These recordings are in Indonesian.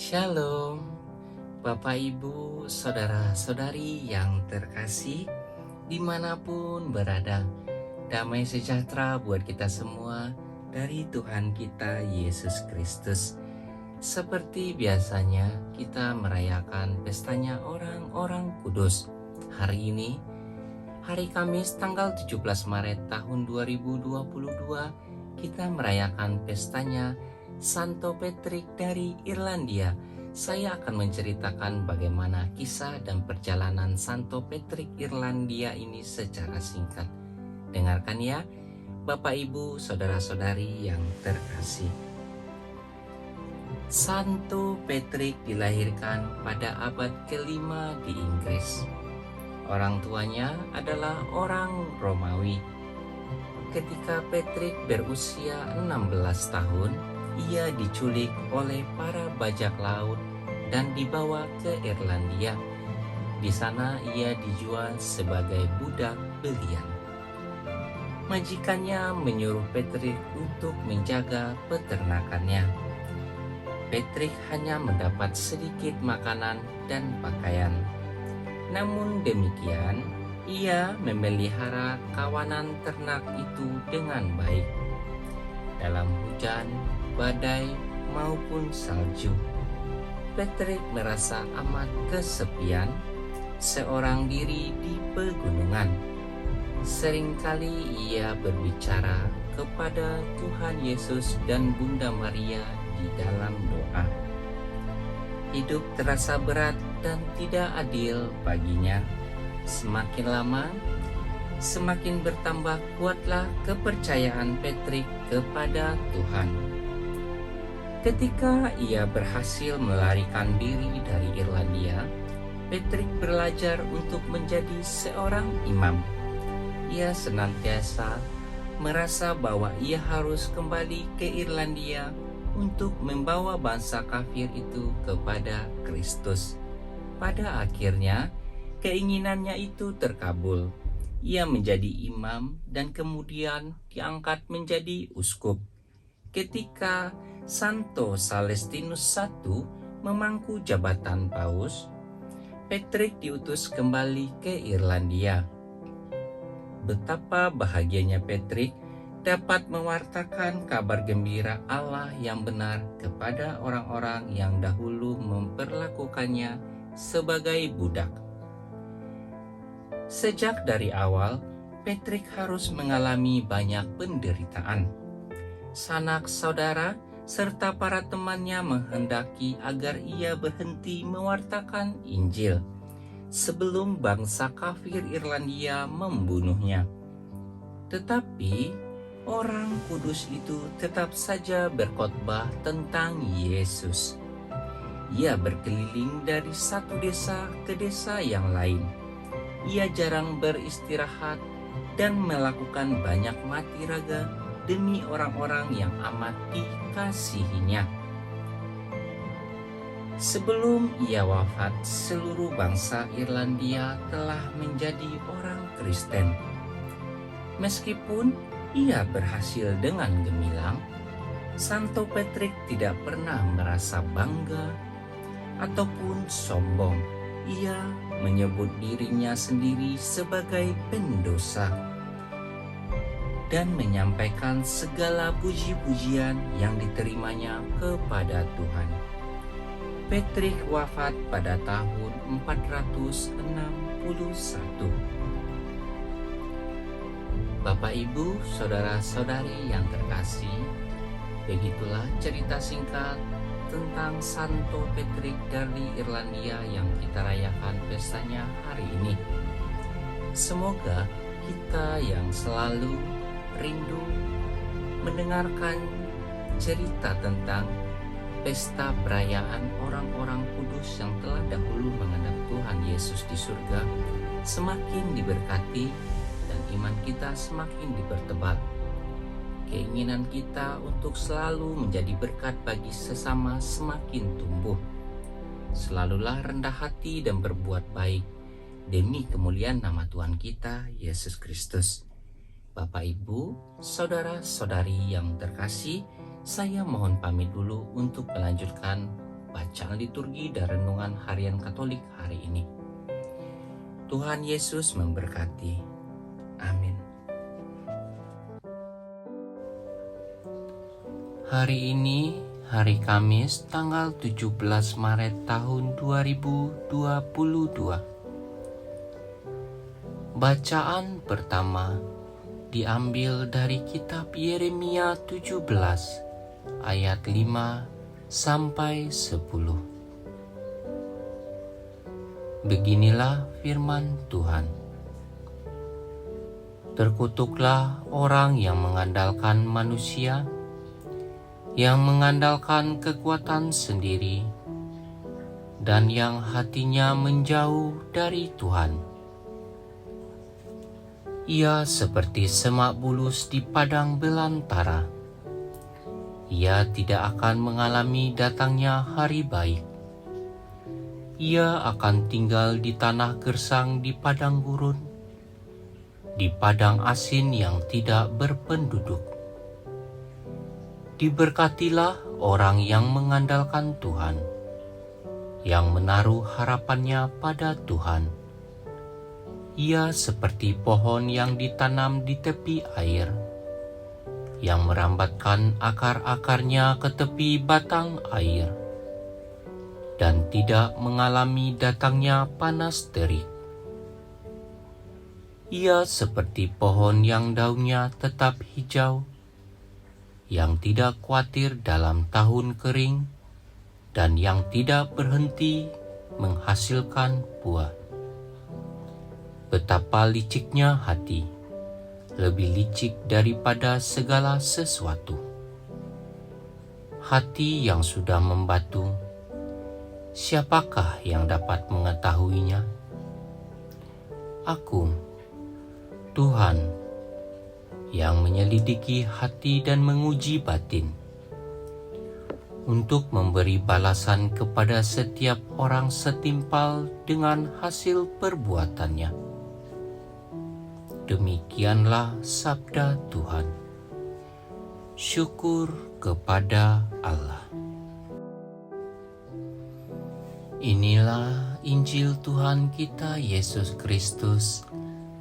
Shalom, Bapak Ibu, Saudara-saudari yang terkasih, dimanapun berada, damai sejahtera buat kita semua dari Tuhan kita Yesus Kristus. Seperti biasanya kita merayakan pestanya orang-orang kudus. Hari ini, hari Kamis tanggal 17 Maret tahun 2022, kita merayakan pestanya Santo Patrick dari Irlandia. Saya akan menceritakan bagaimana kisah dan perjalanan Santo Patrick Irlandia ini secara singkat. Dengarkan ya, Bapak Ibu, Saudara-saudari yang terkasih. Santo Patrick dilahirkan pada abad ke-5 di Inggris. Orang tuanya adalah orang Romawi. Ketika Patrick berusia 16 tahun, ia diculik oleh para bajak laut dan dibawa ke Irlandia. Di sana ia dijual sebagai budak belian. Majikannya menyuruh Patrick untuk menjaga peternakannya. Patrick hanya mendapat sedikit makanan dan pakaian. Namun demikian, ia memelihara kawanan ternak itu dengan baik. Dalam hujan, badai, maupun salju, Patrick merasa amat kesepian, seorang diri di pegunungan. Seringkali ia berbicara kepada Tuhan Yesus dan Bunda Maria di dalam doa. Hidup terasa berat dan tidak adil baginya. Semakin lama, semakin bertambah kuatlah kepercayaan Patrick kepada Tuhan. Ketika ia berhasil melarikan diri dari Irlandia, Patrick belajar untuk menjadi seorang imam. Ia senantiasa merasa bahwa ia harus kembali ke Irlandia untuk membawa bangsa kafir itu kepada Kristus. Pada akhirnya, keinginannya itu terkabul. Ia menjadi imam dan kemudian diangkat menjadi uskup. Ketika Santo Celestinus I memangku jabatan paus, Patrick diutus kembali ke Irlandia. Betapa bahagianya Patrick dapat mewartakan kabar gembira Allah yang benar kepada orang-orang yang dahulu memperlakukannya sebagai budak. Sejak dari awal, Patrick harus mengalami banyak penderitaan. Sanak saudara serta para temannya menghendaki agar ia berhenti mewartakan Injil sebelum bangsa kafir Irlandia membunuhnya. Tetapi orang kudus itu tetap saja berkhotbah tentang Yesus. Ia berkeliling dari satu desa ke desa yang lain. Ia jarang beristirahat dan melakukan banyak mati raga demi orang-orang yang amat dikasihinya. Sebelum ia wafat, seluruh bangsa Irlandia telah menjadi orang Kristen. Meskipun ia berhasil dengan gemilang, Santo Patrick tidak pernah merasa bangga ataupun sombong. Ia menyebut dirinya sendiri sebagai pendosa dan menyampaikan segala puji-pujian yang diterimanya kepada Tuhan. Patrick wafat pada tahun 461. Bapak Ibu, Saudara-saudari yang terkasih, begitulah cerita singkat tentang Santo Patrick dari Irlandia yang kita rayakan pestanya hari ini. Semoga kita yang selalu rindu mendengarkan cerita tentang pesta perayaan orang-orang kudus yang telah dahulu menghadap Tuhan Yesus di surga semakin diberkati dan iman kita semakin dipertebal. Keinginan kita untuk selalu menjadi berkat bagi sesama semakin tumbuh. Selalulah rendah hati dan berbuat baik demi kemuliaan nama Tuhan kita Yesus Kristus. Bapak Ibu, Saudara-saudari yang terkasih, saya mohon pamit dulu untuk melanjutkan bacaan liturgi dan renungan harian Katolik hari ini. Tuhan Yesus memberkati. Amin. Hari ini, hari Kamis, tanggal 17 Maret tahun 2022. Bacaan pertama diambil dari kitab Yeremia 17 ayat 5 sampai 10. Beginilah firman Tuhan. Terkutuklah orang yang mengandalkan manusia, yang mengandalkan kekuatan sendiri, dan yang hatinya menjauh dari Tuhan. Ia seperti semak bulus di padang belantara. Ia tidak akan mengalami datangnya hari baik. Ia akan tinggal di tanah gersang di padang gurun, di padang asin yang tidak berpenduduk. Diberkatilah orang yang mengandalkan Tuhan, yang menaruh harapannya pada Tuhan. Ia seperti pohon yang ditanam di tepi air, yang merambatkan akar-akarnya ke tepi batang air, dan tidak mengalami datangnya panas terik. Ia seperti pohon yang daunnya tetap hijau, yang tidak khawatir dalam tahun kering, dan yang tidak berhenti menghasilkan buah. Betapa liciknya hati, lebih licik daripada segala sesuatu. Hati yang sudah membatu, siapakah yang dapat mengetahuinya? Aku, Tuhan, yang menyelidiki hati dan menguji batin, untuk memberi balasan kepada setiap orang setimpal dengan hasil perbuatannya. Demikianlah sabda Tuhan. Syukur kepada Allah. Inilah Injil Tuhan kita Yesus Kristus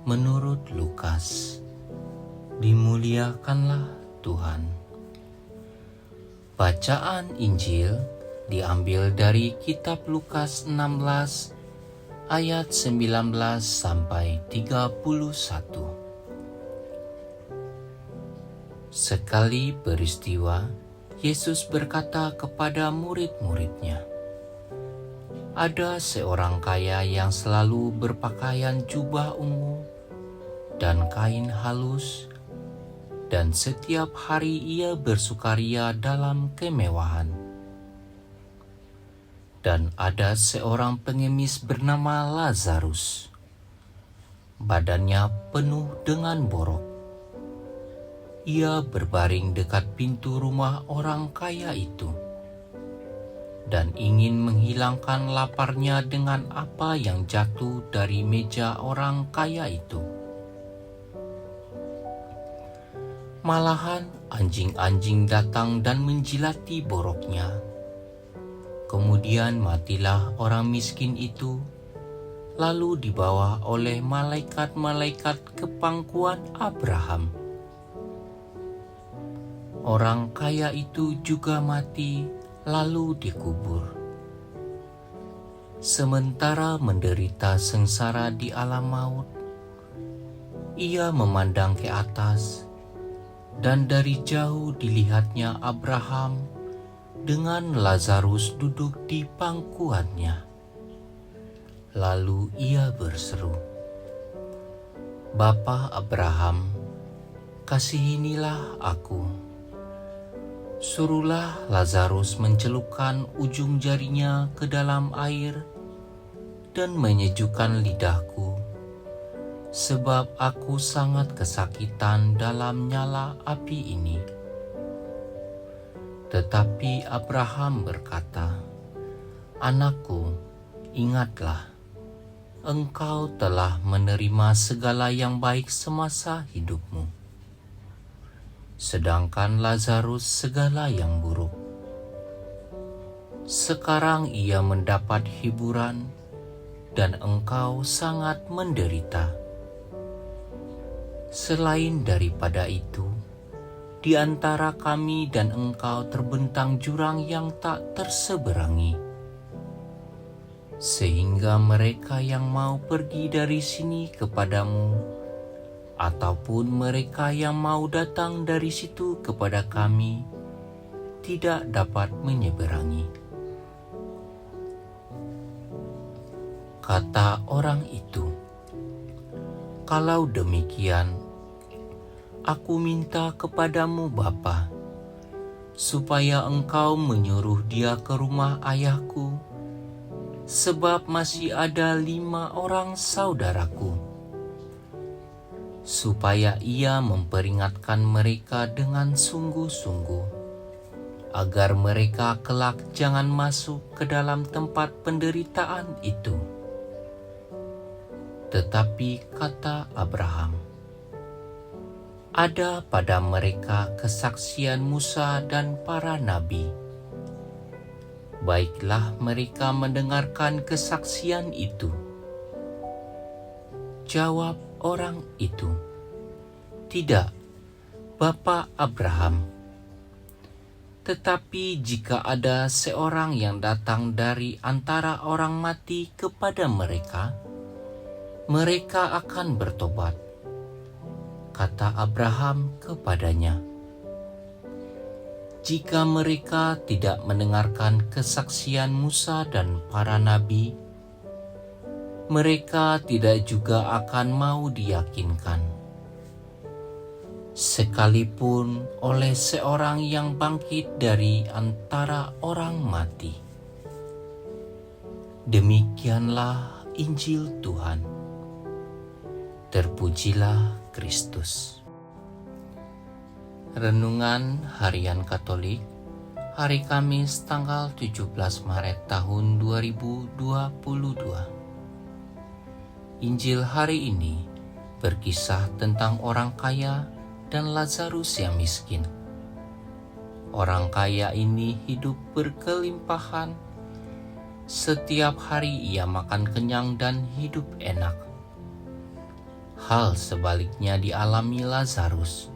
menurut Lukas. Dimuliakanlah Tuhan. Bacaan Injil diambil dari kitab Lukas 16 ayat 19 sampai 31. Sekali peristiwa, Yesus berkata kepada murid-muridnya, "Ada seorang kaya yang selalu berpakaian jubah ungu dan kain halus, dan setiap hari ia bersukaria dalam kemewahan. Dan ada seorang pengemis bernama Lazarus. Badannya penuh dengan borok. Ia berbaring dekat pintu rumah orang kaya itu, dan ingin menghilangkan laparnya dengan apa yang jatuh dari meja orang kaya itu. Malahan anjing-anjing datang dan menjilati boroknya. Kemudian matilah orang miskin itu, lalu dibawa oleh malaikat-malaikat ke pangkuan Abraham. Orang kaya itu juga mati, lalu dikubur. Sementara menderita sengsara di alam maut, ia memandang ke atas, dan dari jauh dilihatnya Abraham dengan Lazarus duduk di pangkuannya. Lalu ia berseru, 'Bapa Abraham, kasihinilah aku. Suruhlah Lazarus mencelupkan ujung jarinya ke dalam air dan menyejukkan lidahku, sebab aku sangat kesakitan dalam nyala api ini.' Tetapi Abraham berkata, 'Anakku, ingatlah, engkau telah menerima segala yang baik semasa hidupmu, sedangkan Lazarus segala yang buruk. Sekarang ia mendapat hiburan dan engkau sangat menderita. Selain daripada itu, di antara kami dan engkau terbentang jurang yang tak terseberangi, sehingga mereka yang mau pergi dari sini kepadamu, ataupun mereka yang mau datang dari situ kepada kami, tidak dapat menyeberangi. Kata orang itu, "Kalau demikian, aku minta kepadamu Bapa, supaya engkau menyuruh dia ke rumah ayahku, sebab masih ada 5 orang saudaraku, supaya ia memperingatkan mereka dengan sungguh-sungguh, agar mereka kelak jangan masuk ke dalam tempat penderitaan itu." Tetapi kata Abraham, "Ada pada mereka kesaksian Musa dan para nabi. Baiklah mereka mendengarkan kesaksian itu." Jawab orang itu, "Tidak, Bapa Abraham. Tetapi jika ada seorang yang datang dari antara orang mati kepada mereka, mereka akan bertobat." Kata Abraham kepadanya, "Jika mereka tidak mendengarkan kesaksian Musa dan para nabi, mereka tidak juga akan mau diyakinkan, sekalipun oleh seorang yang bangkit dari antara orang mati." Demikianlah Injil Tuhan. Terpujilah Kristus. Renungan Harian Katolik hari Kamis tanggal 17 Maret tahun 2022. Injil hari ini berkisah tentang orang kaya dan Lazarus yang miskin. Orang kaya ini hidup berkelimpahan. Setiap hari ia makan kenyang dan hidup enak. Hal sebaliknya dialami Lazarus.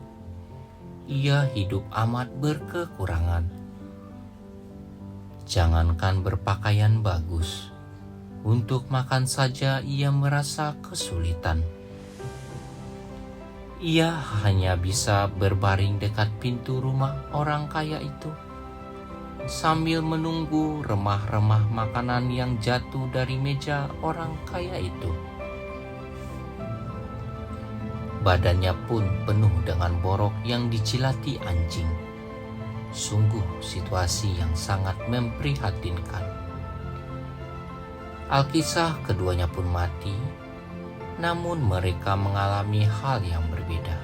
Ia hidup amat berkekurangan. Jangankan berpakaian bagus, untuk makan saja ia merasa kesulitan. Ia hanya bisa berbaring dekat pintu rumah orang kaya itu, sambil menunggu remah-remah makanan yang jatuh dari meja orang kaya itu. Badannya pun penuh dengan borok yang dijilati anjing. Sungguh situasi yang sangat memprihatinkan. Alkisah keduanya pun mati, namun mereka mengalami hal yang berbeda.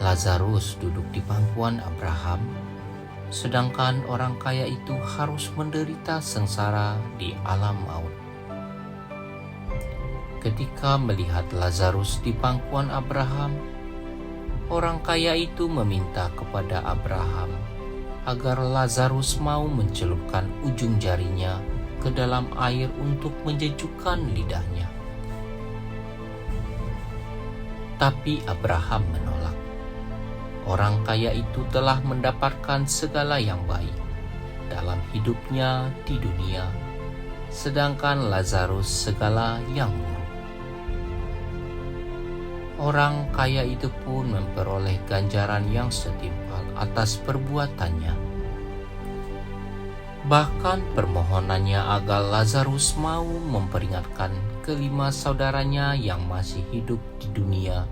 Lazarus duduk di pangkuan Abraham, sedangkan orang kaya itu harus menderita sengsara di alam maut. Ketika melihat Lazarus di pangkuan Abraham, orang kaya itu meminta kepada Abraham agar Lazarus mau mencelupkan ujung jarinya ke dalam air untuk menjejukkan lidahnya. Tapi Abraham menolak. Orang kaya itu telah mendapatkan segala yang baik dalam hidupnya di dunia, sedangkan Lazarus segala yang buruk. Orang kaya itu pun memperoleh ganjaran yang setimpal atas perbuatannya. Bahkan permohonannya agar Lazarus mau memperingatkan kelima saudaranya yang masih hidup di dunia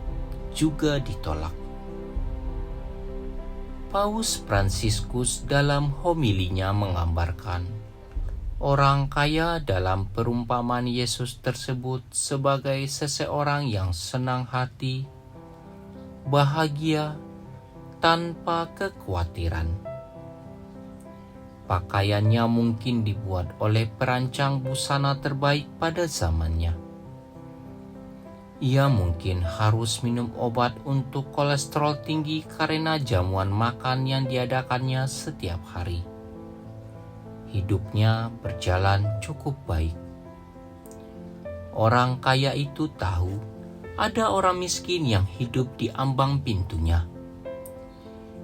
juga ditolak. Paus Fransiskus dalam homilinya menggambarkan orang kaya dalam perumpamaan Yesus tersebut sebagai seseorang yang senang hati, bahagia, tanpa kekhawatiran. Pakaiannya mungkin dibuat oleh perancang busana terbaik pada zamannya. Ia mungkin harus minum obat untuk kolesterol tinggi karena jamuan makan yang diadakannya setiap hari. hidupnya berjalan cukup baik. Orang kaya itu tahu ada orang miskin yang hidup di ambang pintunya.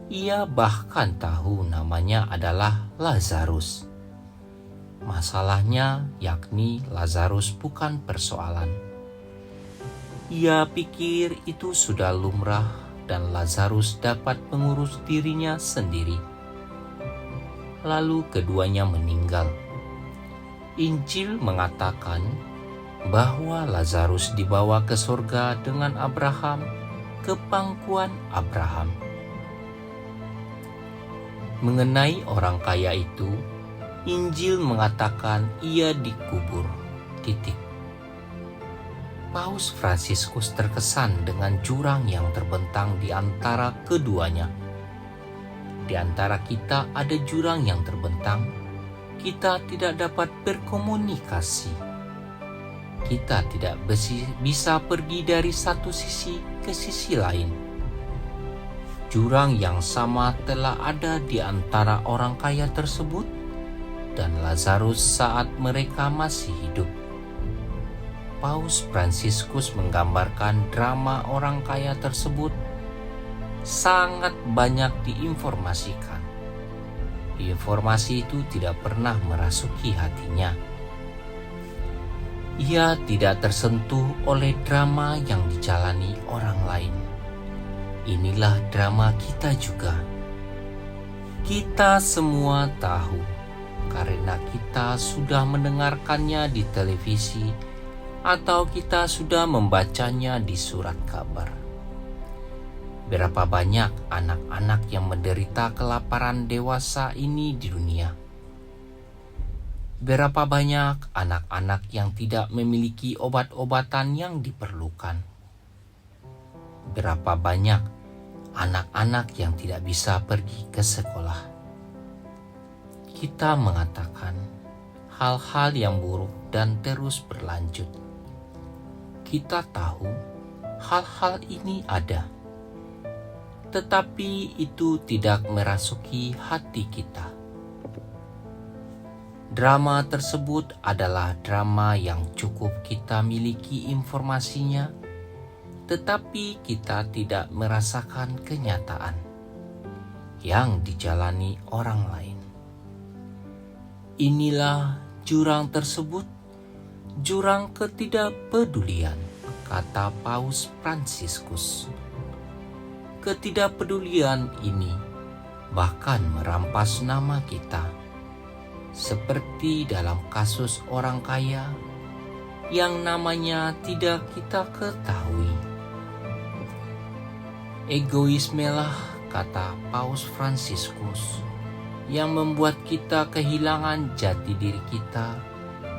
Ia bahkan tahu namanya adalah Lazarus. Masalahnya yakni Lazarus bukan persoalan. Ia pikir itu sudah lumrah dan Lazarus dapat mengurus dirinya sendiri. Lalu keduanya meninggal. Injil mengatakan bahwa Lazarus dibawa ke surga dengan Abraham ke pangkuan Abraham. Mengenai orang kaya itu, Injil mengatakan ia dikubur. Paus Fransiskus terkesan dengan jurang yang terbentang di antara keduanya. Di antara kita ada jurang yang terbentang, kita tidak dapat berkomunikasi. Kita tidak bisa pergi dari satu sisi ke sisi lain. Jurang yang sama telah ada di antara orang kaya tersebut dan Lazarus saat mereka masih hidup. Paus Fransiskus menggambarkan drama orang kaya tersebut sangat banyak diinformasikan. Informasi itu tidak pernah merasuki hatinya. Ia tidak tersentuh oleh drama yang dijalani orang lain. Inilah drama kita juga. Kita semua tahu karena kita sudah mendengarkannya di televisi atau kita sudah membacanya di surat kabar. Berapa banyak anak-anak yang menderita kelaparan dewasa ini di dunia? Berapa banyak anak-anak yang tidak memiliki obat-obatan yang diperlukan? Berapa banyak anak-anak yang tidak bisa pergi ke sekolah? Kita mengatakan hal-hal yang buruk dan terus berlanjut. Kita tahu hal-hal ini ada, tetapi itu tidak merasuki hati kita. Drama tersebut adalah drama yang cukup kita miliki informasinya, tetapi kita tidak merasakan kenyataan yang dijalani orang lain. Inilah jurang tersebut, jurang ketidakpedulian, kata Paus Fransiskus. Ketidakpedulian ini bahkan merampas nama kita, seperti dalam kasus orang kaya yang namanya tidak kita ketahui. Egoismelah, kata Paus Fransiskus, yang membuat kita kehilangan jati diri kita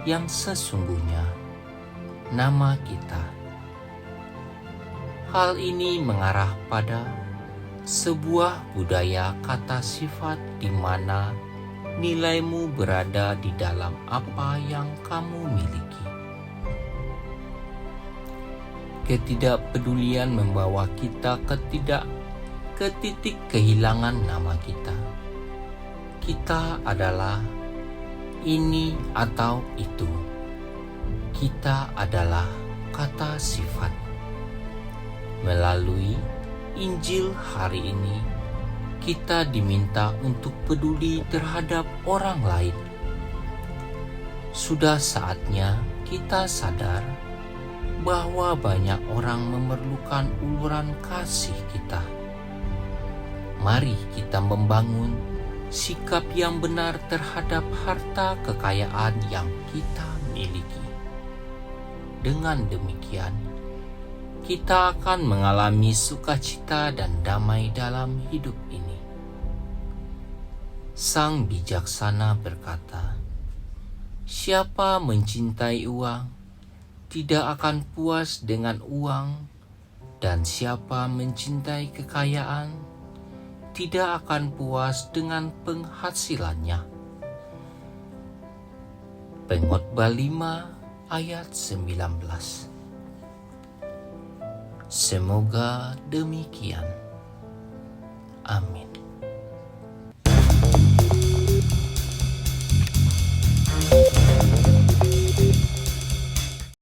yang sesungguhnya, nama kita. Hal ini mengarah pada sebuah budaya kata sifat di mana nilaimu berada di dalam apa yang kamu miliki. Ketidakpedulian membawa kita ke titik kehilangan nama kita. Kita adalah ini atau itu. Kita adalah kata sifat. Melalui Injil hari ini, kita diminta untuk peduli terhadap orang lain. Sudah saatnya kita sadar bahwa banyak orang memerlukan uluran kasih kita. Mari kita membangun sikap yang benar terhadap harta kekayaan yang kita miliki. Dengan demikian, kita akan mengalami sukacita dan damai dalam hidup ini. Sang bijaksana berkata, "Siapa mencintai uang, tidak akan puas dengan uang, dan siapa mencintai kekayaan, tidak akan puas dengan penghasilannya." Pengkhotbah 5 ayat 19. Semoga demikian. Amin.